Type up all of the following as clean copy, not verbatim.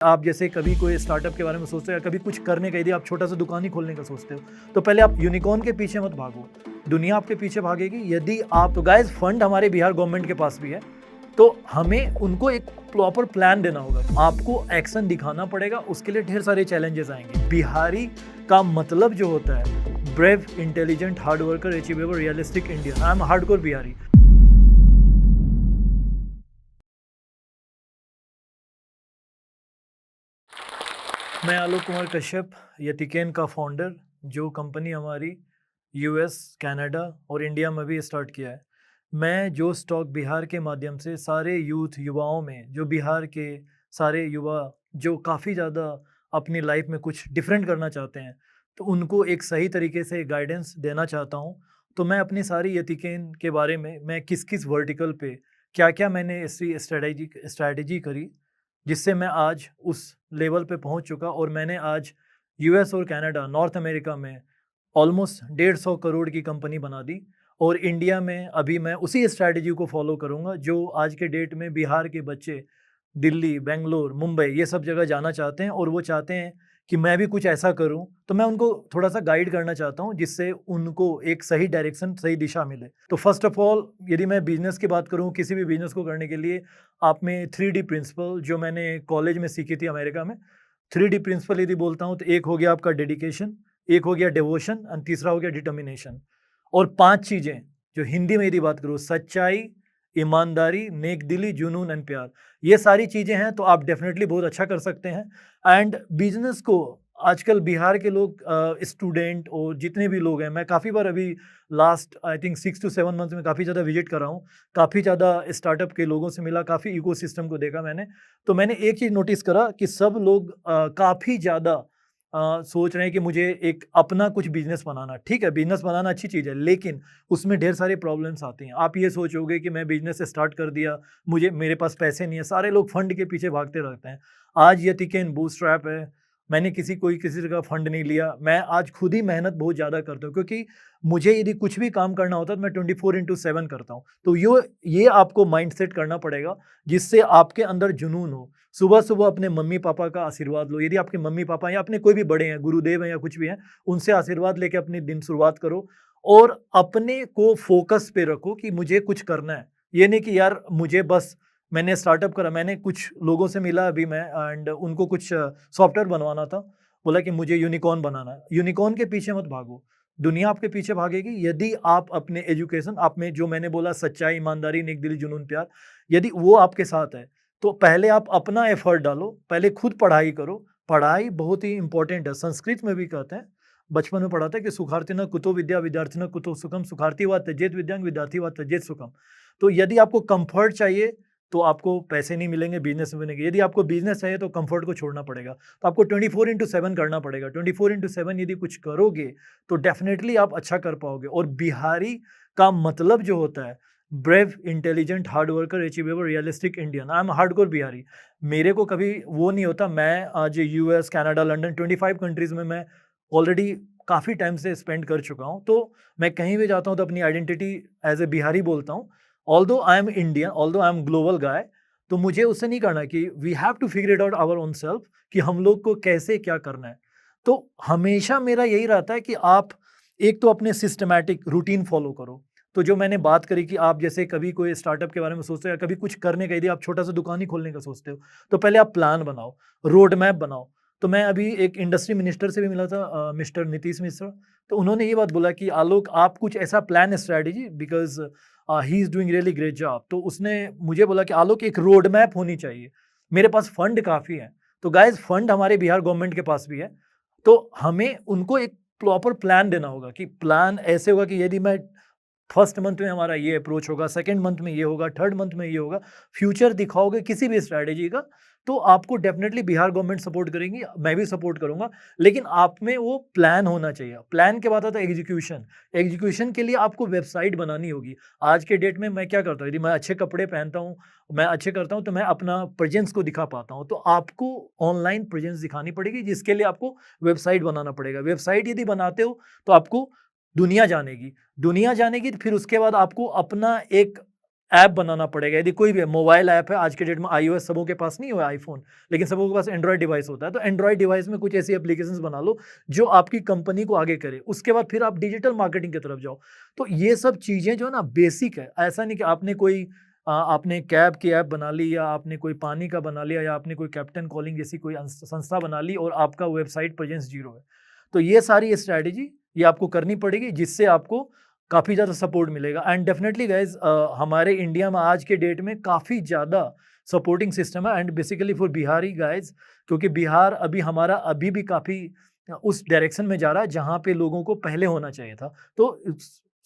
आप जैसे कभी कोई स्टार्टअप के बारे में सोचते हो या कभी कुछ करने का, यदि आप छोटा सा दुकान ही खोलने का सोचते हो, तो पहले आप यूनिकॉर्न के पीछे मत भागो। दुनिया आपके पीछे भागेगी। यदि आप तो गाइस फंड हमारे बिहार गवर्नमेंट के पास भी है, तो हमें उनको एक प्रॉपर प्लान देना होगा। आपको एक्शन दिखाना पड़ेगा, उसके लिए ढेर सारे चैलेंजेस आएंगे। बिहारी का मतलब जो होता है brave, intelligent, hard worker, achievable, realistic Indian. I am hardcore Bihari. मैं आलोक कुमार कश्यप, यतिकेन का फाउंडर, जो कंपनी हमारी यूएस, कनाडा और इंडिया में भी स्टार्ट किया है। मैं जो स्टॉक बिहार के माध्यम से सारे युवाओं में, जो बिहार के सारे युवा जो काफ़ी ज़्यादा अपनी लाइफ में कुछ डिफरेंट करना चाहते हैं, तो उनको एक सही तरीके से गाइडेंस देना चाहता हूँ। तो मैं अपनी सारी यतिकेन के बारे में, मैं किस किस वर्टिकल पे क्या क्या मैंने ऐसी स्ट्रैटेजी करी, जिससे मैं आज उस लेवल पे पहुंच चुका। और मैंने आज यूएस और कनाडा, नॉर्थ अमेरिका में ऑलमोस्ट 150 करोड़ की कंपनी बना दी। और इंडिया में अभी मैं उसी स्ट्रैटेजी को फॉलो करूंगा जो आज के डेट में बिहार के बच्चे दिल्ली, बेंगलोर, मुंबई ये सब जगह जाना चाहते हैं। और वो चाहते हैं कि मैं भी कुछ ऐसा करूं, तो मैं उनको थोड़ा सा गाइड करना चाहता हूं, जिससे उनको एक सही डायरेक्शन, सही दिशा मिले। तो फर्स्ट ऑफ ऑल, यदि मैं बिजनेस की बात करूं, किसी भी बिजनेस को करने के लिए आप में 3D प्रिंसिपल जो मैंने कॉलेज में सीखी थी अमेरिका में, 3D प्रिंसिपल यदि बोलता हूँ तो एक हो गया आपका डेडिकेशन, एक हो गया डिवोशन और तीसरा हो गया डिटर्मिनेशन। और 5 चीज़ें जो हिंदी में यदि बात करूँ, सच्चाई, ईमानदारी, नेक दिली, जुनून एंड प्यार, ये सारी चीज़ें हैं तो आप डेफिनेटली बहुत अच्छा कर सकते हैं। एंड बिजनेस को आजकल बिहार के लोग, स्टूडेंट और जितने भी लोग हैं, मैं काफ़ी बार अभी last I think 6 to 7 month में काफ़ी ज़्यादा विजिट कर रहा हूँ, काफ़ी ज़्यादा स्टार्टअप के लोगों से मिला, काफ़ी इकोसिस्टम को देखा मैंने। तो मैंने एक चीज़ नोटिस करा कि सब लोग काफ़ी ज़्यादा सोच रहे हैं कि मुझे एक अपना कुछ बिजनेस बनाना। ठीक है, बिजनेस बनाना अच्छी चीज़ है, लेकिन उसमें ढेर सारे प्रॉब्लम्स आती हैं। आप ये सोचोगे कि मैं बिजनेस स्टार्ट कर दिया, मेरे पास पैसे नहीं है, सारे लोग फंड के पीछे भागते रहते हैं। आज ये टिकेन बूटस्ट्रैप है। मैंने किसी का फंड नहीं लिया। मैं आज खुद ही मेहनत बहुत ज़्यादा करता हूँ, क्योंकि मुझे यदि कुछ भी काम करना होता है तो मैं 24/7 करता हूँ। तो ये आपको माइंडसेट करना पड़ेगा, जिससे आपके अंदर जुनून हो। सुबह-सुबह अपने मम्मी-पापा का आशीर्वाद लो। यदि आपके मम्मी-पापा या अपने कोई भी बड़े हैं, गुरुदेव हैं या कुछ भी हैं, उनसे आशीर्वाद लेके अपनी दिन शुरुआत करो। और अपने को फ़ोकस पे रखो कि मुझे कुछ करना है। ये नहीं कि यार मुझे बस, मैंने स्टार्टअप करा, मैंने कुछ लोगों से मिला अभी मैं, एंड उनको कुछ सॉफ्टवेयर बनवाना था। बोला कि मुझे यूनिकॉर्न बनाना है। यूनिकॉर्न के पीछे मत भागो। दुनिया आपके पीछे भागेगी। यदि आप अपने एजुकेशन, आप में जो मैंने बोला सच्चाई, ईमानदारी, नेक दिली, जुनून, प्यार, यदि वो आपके साथ है, तो पहले आप अपना एफर्ट डालो, पहले खुद पढ़ाई करो। पढ़ाई बहुत ही इंपॉर्टेंट है। संस्कृत में भी कहते हैं, बचपन में पढ़ा था कि सुखार्थिन कुतो विद्या, विद्यार्थिन कुतो सुखम, सुखार्थी व त्यजेत विद्यां, विद्यार्थी व त्यजेत सुखम। तो यदि आपको कंफर्ट चाहिए तो आपको पैसे नहीं मिलेंगे बिजनेस में बनेंगे। यदि आपको बिजनेस चाहिए तो कंफर्ट को छोड़ना पड़ेगा। तो आपको 24/7 करना पड़ेगा। 24/7 यदि कुछ करोगे तो डेफिनेटली आप अच्छा कर पाओगे। और बिहारी का मतलब जो होता है brave, intelligent, hard worker, achievable, realistic Indian. I am hardcore Bihari. मेरे को कभी वो नहीं होता। मैं आज यूएस, कनाडा, लंदन 25 कंट्रीज में मैं ऑलरेडी काफ़ी टाइम से स्पेंड कर चुका हूँ। तो मैं कहीं भी जाता हूँ तो अपनी आइडेंटिटी एज ए बिहारी बोलता हूँ। Although I am Indian, although I am global guy, तो मुझे उससे नहीं करना कि we have to figure it out our own self कि हम लोग को कैसे क्या करना है। तो हमेशा मेरा यही रहता है कि आप एक तो अपने सिस्टमैटिक रूटीन फॉलो करो। तो जो मैंने बात करी कि आप जैसे कभी कोई स्टार्टअप के बारे में सोचते हो या कभी कुछ करने का, यदि आप छोटा सा दुकान ही खोलने का सोचते हो, तो पहले आप प्लान बनाओ, रोड मैप बनाओ। तो मैं अभी एक इंडस्ट्री मिनिस्टर से भी मिला था, मिस्टर नीतीश मिश्रा। तो उन्होंने ये बात बोला कि आलोक, आप कुछ ऐसा plan strategy, because he is doing really great job. तो उसने मुझे बोला कि आलोक, एक रोड मैप होनी चाहिए। मेरे पास फंड काफ़ी है। तो गाइस फंड हमारे बिहार गवर्नमेंट के पास भी है। तो हमें उनको एक प्रॉपर प्लान देना होगा कि प्लान ऐसे होगा कि यदि मैं फर्स्ट मंथ में हमारा ये अप्रोच होगा, सेकंड मंथ में ये होगा, थर्ड मंथ में ये होगा, फ्यूचर दिखाओगे किसी भी स्ट्रैटेजी का, तो आपको डेफिनेटली बिहार गवर्नमेंट सपोर्ट करेंगी, मैं भी सपोर्ट करूंगा। लेकिन आप में वो प्लान होना चाहिए। प्लान के बाद आता है एग्जीक्यूशन। एग्जीक्यूशन के लिए आपको वेबसाइट बनानी होगी। आज के डेट में मैं क्या करता हूँ, यदि मैं अच्छे कपड़े पहनता हूँ, मैं अच्छे करता हूँ, तो मैं अपना प्रेजेंस को दिखा पाता हूँ। तो आपको ऑनलाइन प्रेजेंस दिखानी पड़ेगी, जिसके लिए आपको वेबसाइट बनाना पड़ेगा। वेबसाइट यदि बनाते हो तो आपको दुनिया जानेगी। दुनिया जानेगी, तो फिर उसके बाद आपको अपना एक ऐप बनाना पड़ेगा। यदि कोई भी मोबाइल ऐप है, आज के डेट में iOS सबों के पास नहीं हुआ आईफोन, लेकिन सबों के पास एंड्रॉयड डिवाइस होता है, तो एंड्रॉयड डिवाइस में कुछ ऐसी एप्लीकेशंस बना लो जो आपकी कंपनी को आगे करे। उसके बाद फिर आप डिजिटल मार्केटिंग की तरफ जाओ। तो ये सब चीज़ें जो है ना बेसिक है। ऐसा नहीं कि आपने कोई आपने कैब की ऐप बना ली, या आपने कोई पानी का बना लिया, या आपने कोई कैप्टन कॉलिंग जैसी कोई संस्था बना ली और आपका वेबसाइट प्रेजेंस जीरो है। तो ये सारी स्ट्रैटेजी ये आपको करनी पड़ेगी, जिससे आपको काफ़ी ज़्यादा सपोर्ट मिलेगा। एंड डेफिनेटली गाइज हमारे इंडिया में आज के डेट में काफ़ी ज़्यादा सपोर्टिंग सिस्टम है, and basically for Bihari guys, क्योंकि बिहार अभी हमारा अभी भी काफ़ी उस डायरेक्शन में जा रहा है जहाँ पे लोगों को पहले होना चाहिए था। तो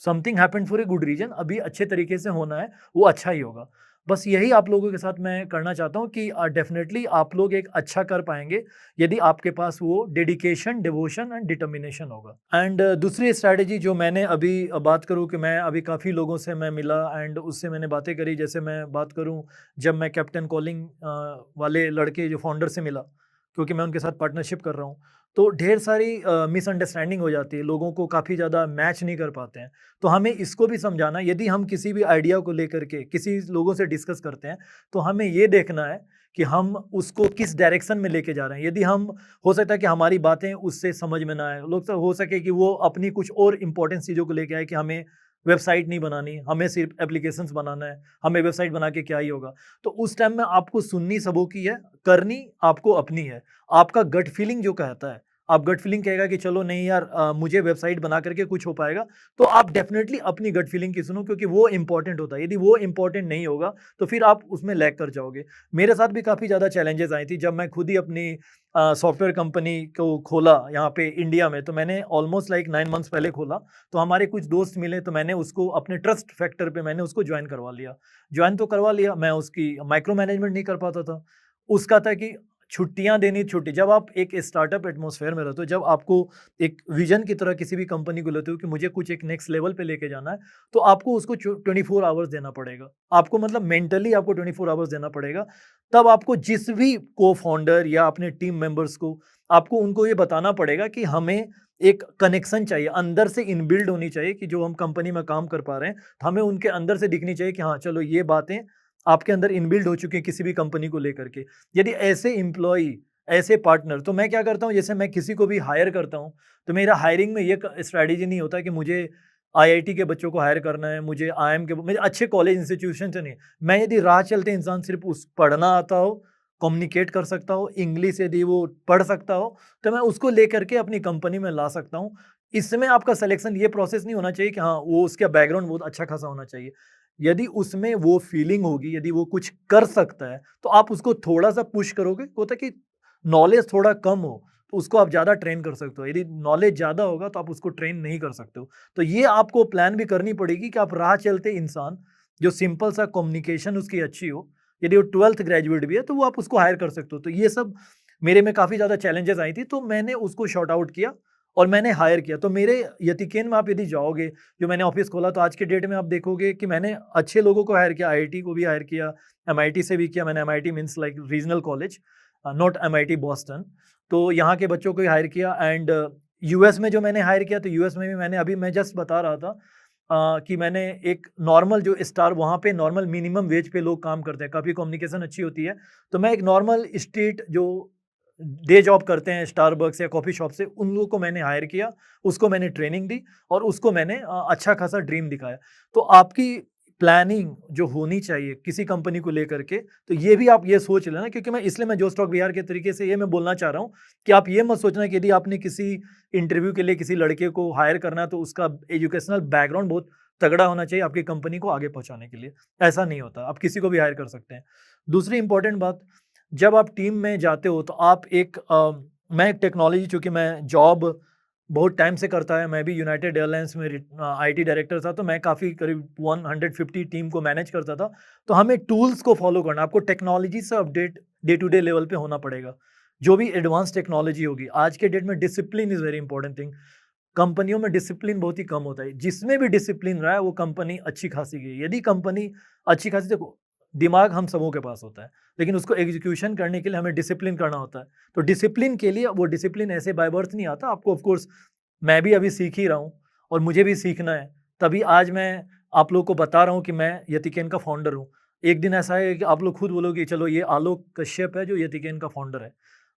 something happened for a good reason, अभी अच्छे तरीके से होना है, वो अच्छा ही होगा। बस यही आप लोगों के साथ मैं करना चाहता हूँ कि डेफिनेटली आप लोग एक अच्छा कर पाएंगे यदि आपके पास वो डेडिकेशन, डिवोशन एंड डिटर्मिनेशन होगा। एंड दूसरी स्ट्रैटेजी जो मैंने अभी बात करूँ कि मैं अभी काफ़ी लोगों से मैं मिला एंड उससे मैंने बातें करी। जैसे मैं बात करूँ, जब मैं कैप्टन कॉलिंग वाले लड़के जो फाउंडर से मिला, क्योंकि मैं उनके साथ पार्टनरशिप कर रहा हूँ, तो ढेर सारी मिसअंडरस्टैंडिंग हो जाती है, लोगों को काफ़ी ज़्यादा मैच नहीं कर पाते हैं। तो हमें इसको भी समझाना, यदि हम किसी भी आइडिया को लेकर के किसी लोगों से डिस्कस करते हैं, तो हमें ये देखना है कि हम उसको किस डायरेक्शन में लेके जा रहे हैं। यदि हम, हो सकता है कि हमारी बातें उससे समझ में ना आए, लोग हो सके कि वो अपनी कुछ और इंपॉर्टेंट चीज़ों को लेके आए कि हमें वेबसाइट नहीं बनानी, हमें सिर्फ एप्लीकेशंस बनाना है, हमें वेबसाइट बना के क्या ही होगा। तो उस टाइम में आपको सुननी सबों की है, करनी आपको अपनी है। आपका गट फीलिंग जो कहता है, आप गट फीलिंग कहेगा कि चलो नहीं यार, मुझे वेबसाइट बना करके कुछ हो पाएगा, तो आप डेफिनेटली अपनी गट फीलिंग की सुनो, क्योंकि वो इंपॉर्टेंट होता है। यदि वो इंपॉर्टेंट नहीं होगा तो फिर आप उसमें लैग कर जाओगे। मेरे साथ भी काफ़ी ज़्यादा चैलेंजेस आई थी जब मैं खुद ही अपनी सॉफ्टवेयर कंपनी को खोला यहाँ पे इंडिया में। तो मैंने ऑलमोस्ट लाइक 9 मंथ्स पहले खोला। तो हमारे कुछ दोस्त मिले, तो मैंने उसको अपने ट्रस्ट फैक्टर पे मैंने उसको ज्वाइन करवा लिया। ज्वाइन तो करवा लिया, मैं उसकी माइक्रो मैनेजमेंट नहीं कर पाता था। उसका था कि छुट्टियाँ देनी, छुट्टी। जब आप एक स्टार्टअप एटमॉस्फेयर में रहते हो, जब आपको एक विजन की तरह किसी भी कंपनी को लेते हो कि मुझे कुछ एक नेक्स्ट लेवल पे लेके जाना है, तो आपको उसको 24 आवर्स देना पड़ेगा। आपको मतलब मेंटली आपको 24 आवर्स देना पड़ेगा। तब आपको जिस भी को-फाउंडर या अपने टीम मेंबर्स को, आपको उनको ये बताना पड़ेगा कि हमें एक कनेक्शन चाहिए, अंदर से इनबिल्ड होनी चाहिए कि जो हम कंपनी में काम कर पा रहे हैं, तो हमें उनके अंदर से दिखनी चाहिए कि हाँ, चलो ये बातें आपके अंदर इनबिल्ड हो चुकी हैं किसी भी कंपनी को लेकर के। यदि ऐसे एम्प्लॉयी, ऐसे पार्टनर, तो मैं क्या करता हूँ, जैसे मैं किसी को भी हायर करता हूँ, तो मेरा हायरिंग में ये स्ट्रैटेजी नहीं होता कि मुझे आईआईटी के बच्चों को हायर करना है, मुझे आईएम के, मुझे अच्छे कॉलेज इंस्टीट्यूशन से नहीं। मैं यदि राह चलते इंसान सिर्फ उस पढ़ना आता हो, कम्युनिकेट कर सकता हो, इंग्लिश यदि वो पढ़ सकता हो, तो मैं उसको लेकर के अपनी कंपनी में ला सकता हूँ। इसमें आपका सिलेक्शन ये प्रोसेस नहीं होना चाहिए कि हाँ, वो उसका बैकग्राउंड बहुत अच्छा खासा होना चाहिए। यदि उसमें वो फीलिंग होगी, यदि वो कुछ कर सकता है, तो आप उसको थोड़ा-सा पुश करोगे। होता है कि नॉलेज थोड़ा कम हो, तो उसको आप ज़्यादा ट्रेन कर सकते हो। यदि नॉलेज ज़्यादा होगा, तो आप उसको ट्रेन नहीं कर सकते हो। तो ये आपको प्लान भी करनी पड़ेगी कि आप राह चलते इंसान, जो सिंपल सा कम्युनिकेशन उसकी अच्छी हो, यदि वो 12th ग्रेजुएट भी है, तो वो आप उसको हायर कर सकते हो। तो ये सब मेरे में काफ़ी ज़्यादा चैलेंजेस आई थी, तो मैंने उसको सॉर्ट आउट किया और मैंने हायर किया। तो मेरे यकीन में आप यदि जाओगे, जो मैंने ऑफ़िस खोला, तो आज के डेट में आप देखोगे कि मैंने अच्छे लोगों को हायर किया, आईआईटी को भी हायर किया, एमआईटी से भी किया। मैंने MIT means like regional college, not MIT Boston. तो यहाँ के बच्चों को ही हायर किया। एंड यूएस में जो मैंने हायर किया, तो यूएस में भी मैंने, अभी मैं जस्ट बता रहा था कि मैंने एक नॉर्मल जो स्टार, वहाँ पे नॉर्मल मिनिमम वेज पे लोग काम करते हैं, काफ़ी कम्युनिकेशन अच्छी होती है। तो मैं एक नॉर्मल स्ट्रीट जो डे जॉब करते हैं स्टारबक्स या कॉफ़ी शॉप से, उन लोगों को मैंने हायर किया, उसको मैंने ट्रेनिंग दी और उसको मैंने अच्छा खासा ड्रीम दिखाया। तो आपकी प्लानिंग जो होनी चाहिए किसी कंपनी को लेकर के, तो ये भी आप ये सोच लेना, क्योंकि मैं इसलिए मैं जो स्टॉक बिहार के तरीके से ये मैं बोलना चाह रहा हूँ कि आप ये मत सोचना कि यदि आपने किसी इंटरव्यू के लिए किसी लड़के को हायर करना है, तो उसका एजुकेशनल बैकग्राउंड बहुत तगड़ा होना चाहिए आपकी कंपनी को आगे पहुँचाने के लिए। ऐसा नहीं होता, आप किसी को भी हायर कर सकते हैं। दूसरी इंपॉर्टेंट बात, जब आप टीम में जाते हो, तो आप एक मैं टेक्नोलॉजी, चूँकि मैं जॉब बहुत टाइम से करता है, मैं भी यूनाइटेड एयरलाइंस में आईटी डायरेक्टर था, तो मैं काफ़ी करीब 150 टीम को मैनेज करता था। तो हमें टूल्स को फॉलो करना, आपको टेक्नोलॉजी से update day to day level पे होना पड़ेगा। जो भी एडवांस टेक्नोलॉजी होगी, आज के डेट में discipline is very important thing. कंपनियों में डिसिप्लिन बहुत ही कम होता है। जिसमें भी डिसिप्लिन रहा है, वो कंपनी अच्छी खासी गई। यदि कंपनी अच्छी खासी, देखो, दिमाग हम सबों के पास होता है, लेकिन उसको एग्जीक्यूशन करने के लिए हमें डिसिप्लिन करना होता है। तो डिसिप्लिन के लिए, वो डिसिप्लिन ऐसे बाय बर्थ नहीं आता, आपको ऑफ कोर्स, मैं भी अभी सीख ही रहा हूँ और मुझे भी सीखना है। तभी आज मैं आप लोगों को बता रहा हूँ कि मैं यतिकेन का फाउंडर हूँ। एक दिन ऐसा है कि आप लोग खुद बोलोगे चलो ये आलोक कश्यप है जो यतिकेन का फाउंडर है।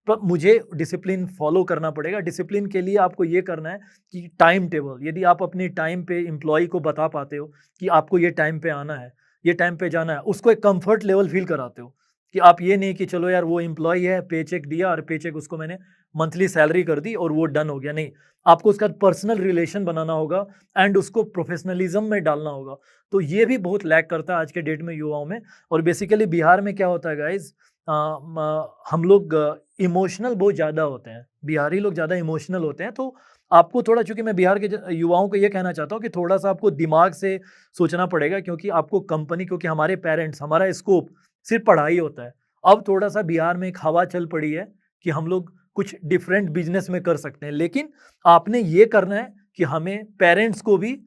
पर मुझे डिसिप्लिन फ़ॉलो करना पड़ेगा। डिसिप्लिन के लिए आपको ये करना है कि टाइम टेबल, यदि आप अपनी टाइम पे एम्प्लॉयी को बता पाते हो कि आपको ये टाइम पे आना है, ये टाइम पे जाना है, उसको एक कम्फर्ट लेवल फ़ील कराते हो। कि आप ये नहीं कि चलो यार वो एम्प्लॉयी है, पेचेक दिया और पेचेक उसको मैंने मंथली सैलरी कर दी और वो डन हो गया, नहीं। आपको उसके साथ पर्सनल रिलेशन बनाना होगा एंड उसको प्रोफेशनलिज्म में डालना होगा। तो ये भी बहुत लैक करता है आज के डेट में युवाओं में। और बेसिकली बिहार में क्या होता है गाइज़, हम लोग इमोशनल बहुत ज़्यादा होते हैं। बिहारी लोग ज़्यादा इमोशनल होते हैं, तो आपको थोड़ा, चूँकि मैं बिहार के युवाओं को ये कहना चाहता हूँ कि थोड़ा-सा आपको दिमाग से सोचना पड़ेगा, क्योंकि आपको कंपनी, क्योंकि हमारे पेरेंट्स, हमारा स्कोप सिर्फ़ पढ़ाई होता है। अब थोड़ा-सा बिहार में एक हवा चल पड़ी है कि हम लोग कुछ डिफरेंट बिज़नेस में कर सकते हैं। लेकिन आपने ये करना है कि हमें पेरेंट्स को भी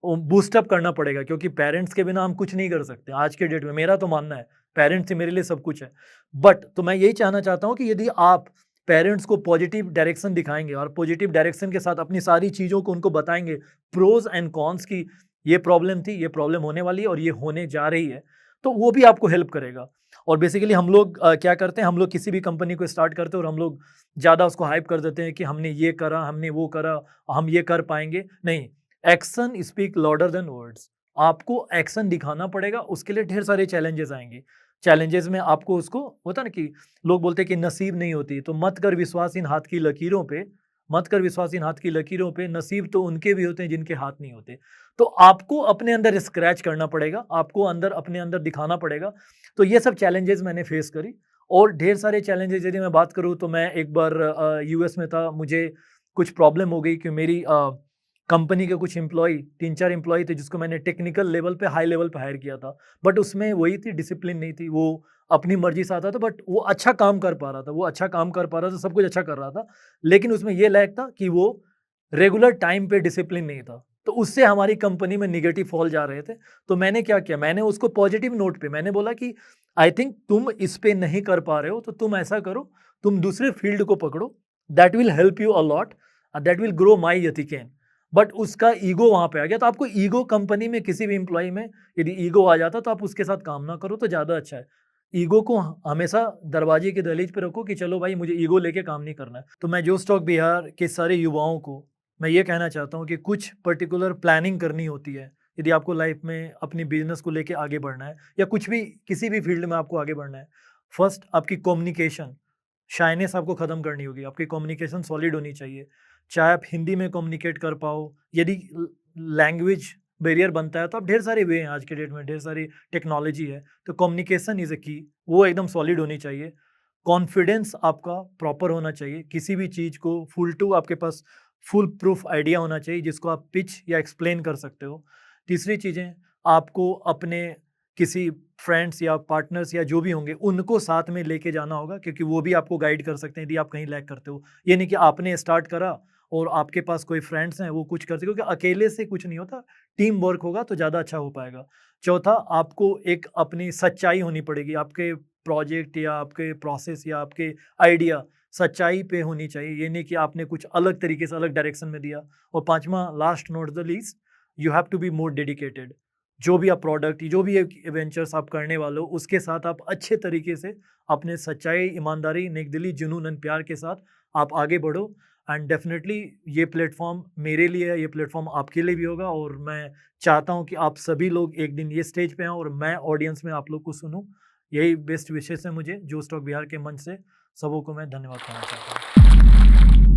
बूस्ट अप करना पड़ेगा, क्योंकि पेरेंट्स के बिना हम कुछ नहीं कर सकते आज के डेट में। मेरा तो मानना है, पेरेंट्स ही मेरे लिए सब कुछ है। बट तो मैं यही चाहना चाहता हूँ कि यदि आप पेरेंट्स को पॉजिटिव डायरेक्शन दिखाएँगे और पॉजिटिव डायरेक्शन के साथ अपनी सारी चीज़ों को उनको बताएँगे, प्रोज़ एंड कॉन्स की ये प्रॉब्लम थी, ये प्रॉब्लम होने वाली है और ये होने जा रही है, तो वो भी आपको हेल्प करेगा। और बेसिकली हम लोग क्या करते हैं, हम लोग किसी भी कंपनी को स्टार्ट करते हैं और हम लोग ज़्यादा उसको हाइप कर देते हैं कि हमने ये करा, हमने वो करा, हम ये कर पाएँगे। नहीं, action speak louder than words. आपको एक्शन दिखाना पड़ेगा, उसके लिए ढेर सारे चैलेंजेस आएँगे। चैलेंजेस में आपको उसको होता है ना कि लोग बोलते हैं कि नसीब नहीं होती, तो मत कर विश्वास इन हाथ की लकीरों पे, मत कर विश्वास इन हाथ की लकीरों पे, नसीब तो उनके भी होते हैं जिनके हाथ नहीं होते। तो आपको अपने अंदर स्क्रैच करना पड़ेगा, आपको अंदर अपने अंदर दिखाना पड़ेगा। तो ये सब चैलेंजेस मैंने फेस करी और ढेर सारे चैलेंजेस यदि मैं बात करूँ तो मैं एक बार यूएस में था, मुझे कुछ प्रॉब्लम हो गई कि मेरी कंपनी के कुछ एम्प्लॉयी 3-4 एम्प्लॉयी थे जिसको मैंने टेक्निकल लेवल पे, हाई लेवल पे हायर किया था। बट उसमें वही थी, डिसिप्लिन नहीं थी, वो अपनी मर्ज़ी से आता था, बट वो अच्छा काम कर पा रहा था, वो अच्छा काम कर पा रहा था, सब कुछ अच्छा कर रहा था। लेकिन उसमें ये लैक था कि वो रेगुलर टाइम पे डिसिप्लिन नहीं था। तो उससे हमारी कंपनी में नेगेटिव फॉल जा रहे थे। तो मैंने क्या किया, मैंने उसको पॉजिटिव नोट पे मैंने बोला कि आई थिंक तुम इस पे नहीं कर पा रहे हो, तो तुम ऐसा करो, तुम दूसरे फील्ड को पकड़ो, that will help you a lot, that will grow my यतिकेन। बट उसका ईगो वहाँ पे आ गया। तो आपको ईगो कंपनी में, किसी भी एम्प्लॉयी में यदि ईगो आ जाता तो आप उसके साथ काम ना करो तो ज़्यादा अच्छा है। ईगो को हमेशा दरवाजे की दहलीज पे रखो कि चलो भाई मुझे ईगो लेके काम नहीं करना है। तो मैं जो स्टॉक बिहार के सारे युवाओं को मैं ये कहना चाहता हूँ कि कुछ पर्टिकुलर प्लानिंग करनी होती है। यदि आपको लाइफ में अपनी बिज़नेस को लेके आगे बढ़ना है या कुछ भी, किसी भी फील्ड में आपको आगे बढ़ना है। फर्स्ट आपकी कम्युनिकेशन, शाइनेस आपको ख़त्म करनी होगी, आपकी कम्युनिकेशन सॉलिड होनी चाहिए। चाहे आप हिंदी में कम्युनिकेट कर पाओ, यदि लैंग्वेज बैरियर बनता है तो आप, ढेर सारे वे हैं आज के डेट में, ढेर सारी टेक्नोलॉजी है, तो कम्युनिकेशन इज़ अ की, वो एकदम सॉलिड होनी चाहिए। कॉन्फिडेंस आपका प्रॉपर होना चाहिए, किसी भी चीज़ को फुल टू आपके पास फुल प्रूफ आइडिया होना चाहिए जिसको आप पिच या एक्सप्लेन कर सकते हो। तीसरी चीज़ें, आपको अपने किसी फ्रेंड्स या पार्टनर्स या जो भी होंगे उनको साथ में लेके जाना होगा, क्योंकि वो भी आपको गाइड कर सकते हैं यदि आप कहीं लैग करते हो। ये नहीं कि आपने स्टार्ट करा और आपके पास कोई फ्रेंड्स हैं वो कुछ करते, क्योंकि अकेले से कुछ नहीं होता, टीम वर्क होगा तो ज़्यादा अच्छा हो पाएगा। चौथा, आपको एक अपनी सच्चाई होनी पड़ेगी, आपके प्रोजेक्ट या आपके प्रोसेस या आपके आइडिया सच्चाई पे होनी चाहिए, ये नहीं कि आपने कुछ अलग तरीके से अलग डायरेक्शन में दिया। और पाँचवाँ, last not the least, you have to be more dedicated. जो भी आप प्रोडक्ट, जो भी एक वेंचर्स आप करने वाले हो, उसके साथ आप अच्छे तरीके से अपने सच्चाई, ईमानदारी, नेकदिली, जुनून एंड प्यार के साथ आप आगे बढ़ो। एंड डेफिनेटली ये प्लेटफ़ॉर्म मेरे लिए है, ये प्लेटफ़ॉर्म आपके लिए भी होगा और मैं चाहता हूँ कि आप सभी लोग एक दिन ये स्टेज पे आएँ और मैं ऑडियंस में आप लोग को सुनूँ। यही बेस्ट विशेज़ है मुझे, जो स्टॉक बिहार के मंच से सबों को मैं धन्यवाद कहना चाहता हूँ।